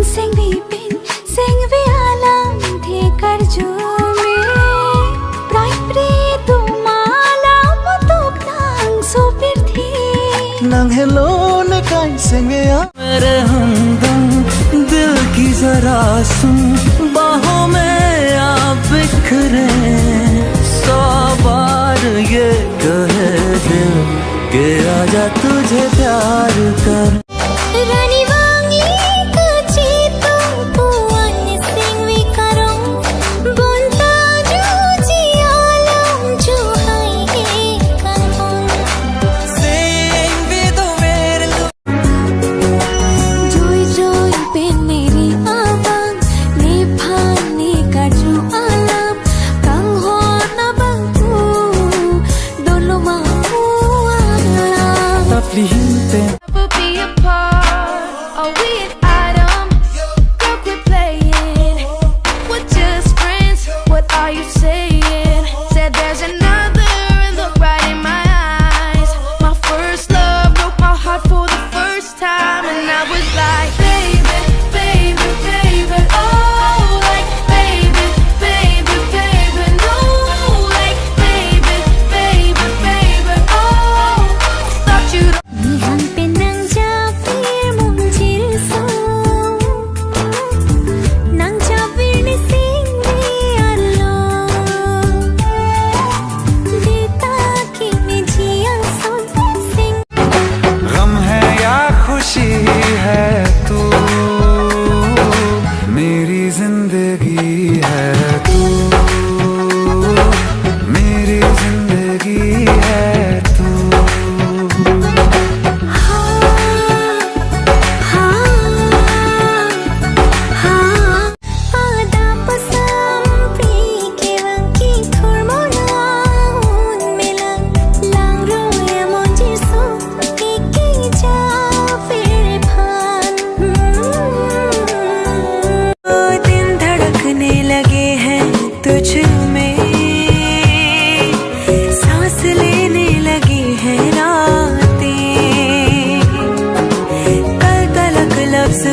sing vi pin sing vi alam the kar jo me prai pri tu mala putuk nang so pir thi nang hello ne kai sing vi mere हमदम दिल की जरा सुन बाहों में आप बिखरे 100 बार ये कहे दिल के आजा तुझे प्यार कर Rani wangi kecito puan sing vi karong bonta juji alam ju hai kan hon sing vi do mere joy joy pe meri abang ne phane ka ju alam kang ho na bang tu dolo ma ala tapli hinte Never be apart. Are we an item? Look, we're playing. We're just friends. What are you saying? Said there's another and look right in my eyes. My first love broke my heart for the first time, and I was like, baby, baby, baby, oh, like baby, baby, baby, no, like baby, baby, baby, oh, thought you'd. Nihan penang japir mungkir so, nang japir ni sing biar lo, dita kini jiang son sing. गम है या खुशी है तू मेरी जिंदगी है तू मेरी जिंदगी है तू Ada pasampi kewang ki thormona un melang lang roya monjir so ki ja fir phan दिन धड़कने लगे हैं तुझ में सांस लेने लगी हैं रातें कल तलक लफ्ज